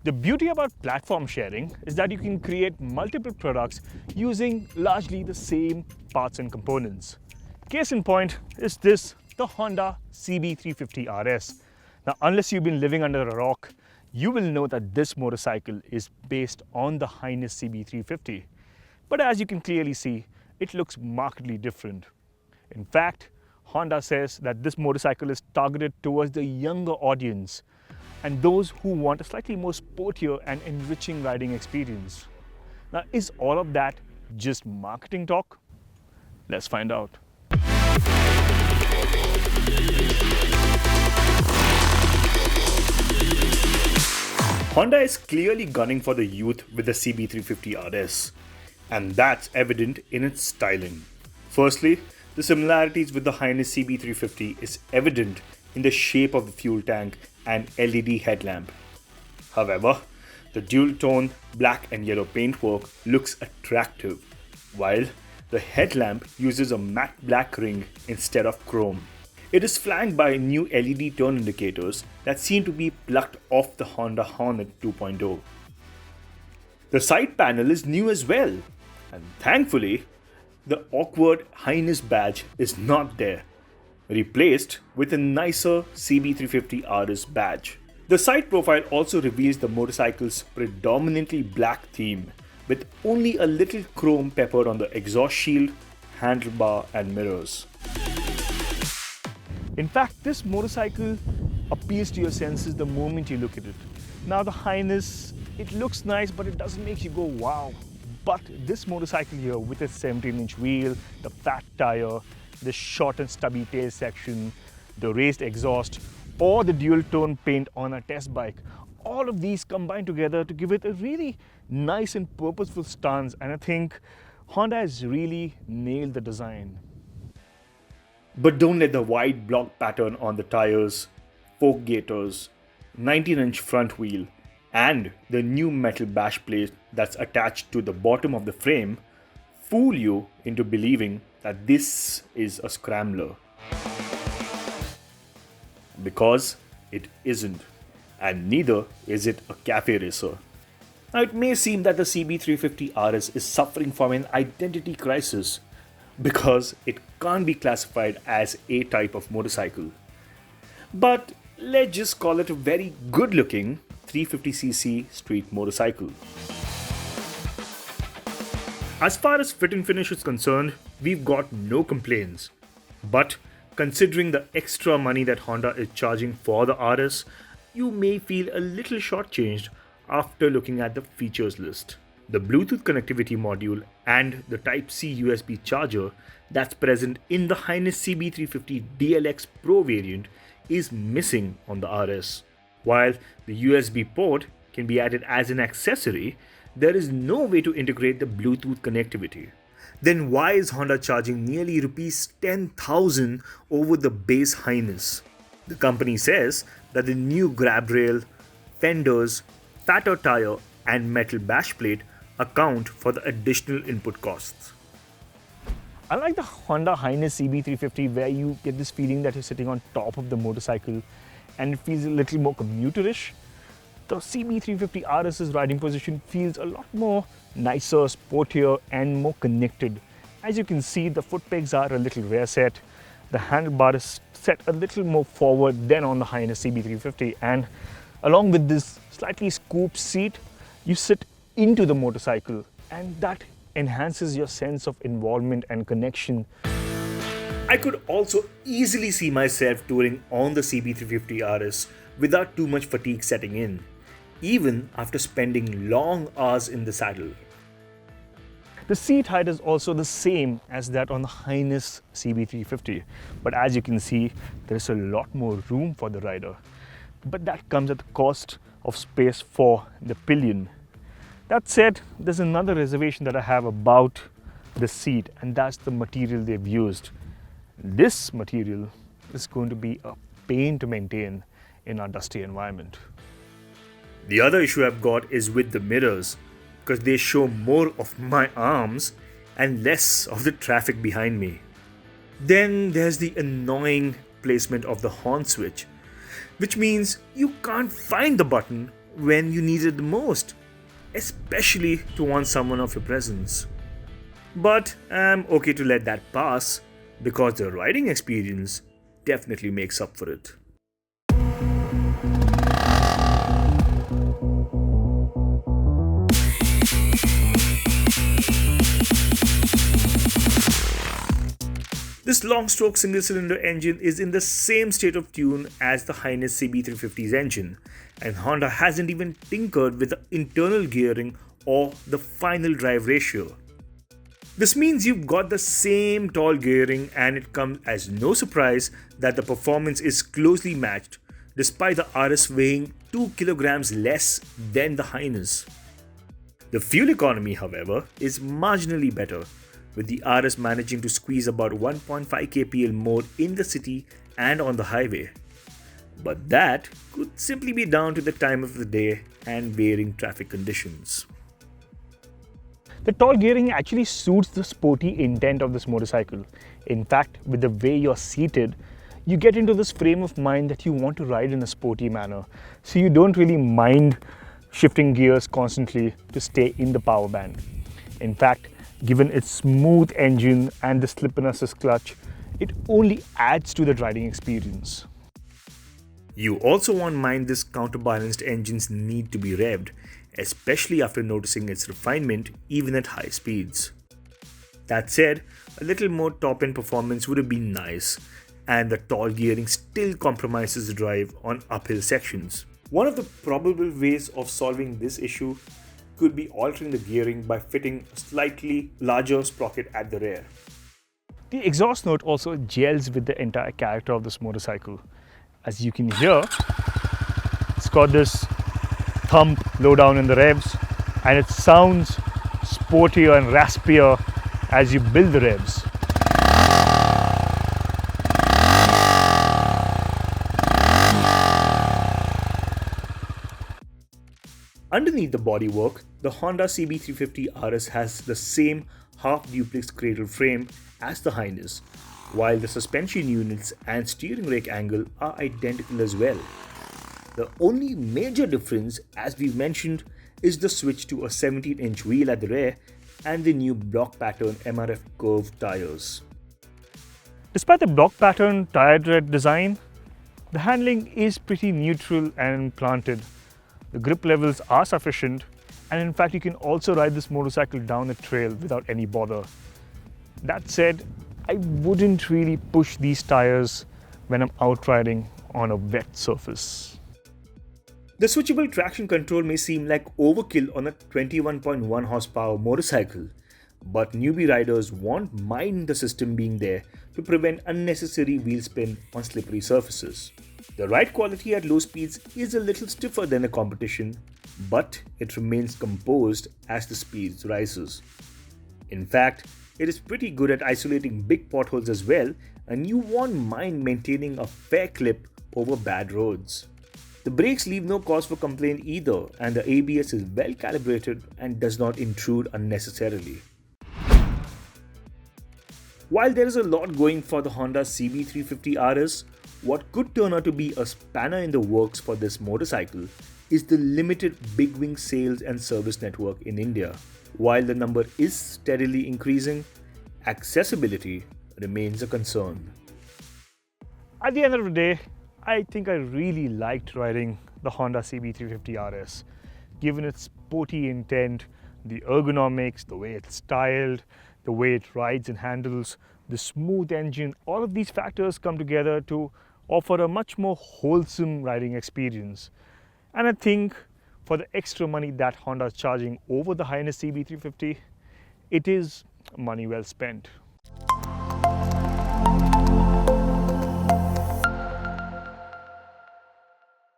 The beauty about platform sharing is that you can create multiple products using largely the same parts and components. Case in point is the Honda CB350 RS. Now, unless you've been living under a rock, you will know that this motorcycle is based on the H'ness CB350. But as you can clearly see, it looks markedly different. In fact, Honda says that this motorcycle is targeted towards the younger audience and those who want a slightly more sportier and enriching riding experience. Now, is all of that just marketing talk? Let's find out. Honda is clearly gunning for the youth with the CB350 RS, and that's evident in its styling. Firstly, the similarities with the H'ness CB350 is evident in the shape of the fuel tank and LED headlamp. However, the dual-tone black and yellow paintwork looks attractive, while the headlamp uses a matte black ring instead of chrome. It is flanked by new LED turn indicators that seem to be plucked off the Honda Hornet 2.0. The side panel is new as well, and thankfully, the awkward H'ness badge is not there, replaced with a nicer CB350 RS badge. The side profile also reveals the motorcycle's predominantly black theme, with only a little chrome peppered on the exhaust shield, handlebar and mirrors. In fact, this motorcycle appeals to your senses the moment you look at it. Now the H'ness, it looks nice, but it doesn't make you go wow. But this motorcycle here with its 17-inch wheel, the fat tire, the short and stubby tail section, the raised exhaust, or the dual-tone paint on a test bike, all of these combine together to give it a really nice and purposeful stance, and I think Honda has really nailed the design. But don't let the wide block pattern on the tires, fork gaiters, 19-inch front wheel, and the new metal bash plate that's attached to the bottom of the frame fool you into believing that this is a scrambler. Because it isn't, and neither is it a cafe racer. Now, it may seem that the CB350 RS is suffering from an identity crisis because it can't be classified as a type of motorcycle. But let's just call it a very good-looking 350cc street motorcycle. As far as fit and finish is concerned, we've got no complaints. But considering the extra money that Honda is charging for the RS, you may feel a little shortchanged after looking at the features list. The Bluetooth connectivity module and the Type-C USB charger that's present in the H'ness CB350 DLX Pro variant is missing on the RS. While the USB port can be added as an accessory, there is no way to integrate the Bluetooth connectivity. Then why is Honda charging nearly Rs 10,000 over the base H'ness? The company says that the new grab rail, fenders, fatter tire and metal bash plate account for the additional input costs. Unlike the Honda H'ness CB350, where you get this feeling that you're sitting on top of the motorcycle and it feels a little more commuterish, the CB350 RS's riding position feels a lot more nicer, sportier and more connected. As you can see, the foot pegs are a little rear set, the handlebar is set a little more forward than on the H'ness CB350, and along with this slightly scooped seat, you sit into the motorcycle, and that enhances your sense of involvement and connection. I could also easily see myself touring on the CB350 RS without too much fatigue setting in, even after spending long hours in the saddle. The seat height is also the same as that on the H'ness CB350, but as you can see, there's a lot more room for the rider. But that comes at the cost of space for the pillion. That said, there's another reservation that I have about the seat, and that's the material they've used. This material is going to be a pain to maintain in our dusty environment. The other issue I've got is with the mirrors, because they show more of my arms and less of the traffic behind me. Then there's the annoying placement of the horn switch, which means you can't find the button when you need it the most, especially to want someone of your presence. But I'm okay to let that pass because the riding experience definitely makes up for it. This long-stroke single-cylinder engine is in the same state of tune as the H'ness CB350's engine, and Honda hasn't even tinkered with the internal gearing or the final drive ratio. This means you've got the same tall gearing, and it comes as no surprise that the performance is closely matched despite the RS weighing 2 kilograms less than the H'ness. The fuel economy, however, is marginally better, with the RS managing to squeeze about 1.5 kpl more in the city and on the highway. But that could simply be down to the time of the day and varying traffic conditions. The tall gearing actually suits the sporty intent of this motorcycle. In fact, with the way you're seated, you get into this frame of mind that you want to ride in a sporty manner. So you don't really mind shifting gears constantly to stay in the power band. In fact, given its smooth engine and the slip-in assist clutch, it only adds to the riding experience. You also won't mind this counterbalanced engine's need to be revved, especially after noticing its refinement even at high speeds. That said, a little more top-end performance would have been nice, and the tall gearing still compromises the drive on uphill sections. One of the probable ways of solving this issue could be altering the gearing by fitting a slightly larger sprocket at the rear. The exhaust note also gels with the entire character of this motorcycle. As you can hear, it's got this thump low down in the revs, and it sounds sportier and raspier as you build the revs. Underneath the bodywork, the Honda CB350 RS has the same half-duplex cradle frame as the H'ness, while the suspension units and steering rake angle are identical as well. The only major difference, as we've mentioned, is the switch to a 17-inch wheel at the rear and the new block pattern MRF curved tires. Despite the block pattern tire tread design, the handling is pretty neutral and planted. The grip levels are sufficient, and in fact you can also ride this motorcycle down a trail without any bother. That said, I wouldn't really push these tires when I'm out riding on a wet surface. The switchable traction control may seem like overkill on a 21.1 horsepower motorcycle, but newbie riders won't mind the system being there to prevent unnecessary wheel spin on slippery surfaces. The ride quality at low speeds is a little stiffer than the competition, but it remains composed as the speed rises. In fact, it is pretty good at isolating big potholes as well, and you won't mind maintaining a fair clip over bad roads. The brakes leave no cause for complaint either, and the ABS is well calibrated and does not intrude unnecessarily. While there is a lot going for the Honda CB350 RS, what could turn out to be a spanner in the works for this motorcycle is the limited big wing sales and service network in India. While the number is steadily increasing, accessibility remains a concern. At the end of the day, I think I really liked riding the Honda CB350 RS. Given its sporty intent, the ergonomics, the way it's styled, the way it rides and handles, the smooth engine, all of these factors come together to offer a much more wholesome riding experience. And I think for the extra money that Honda is charging over the H'ness CB350, it is money well spent.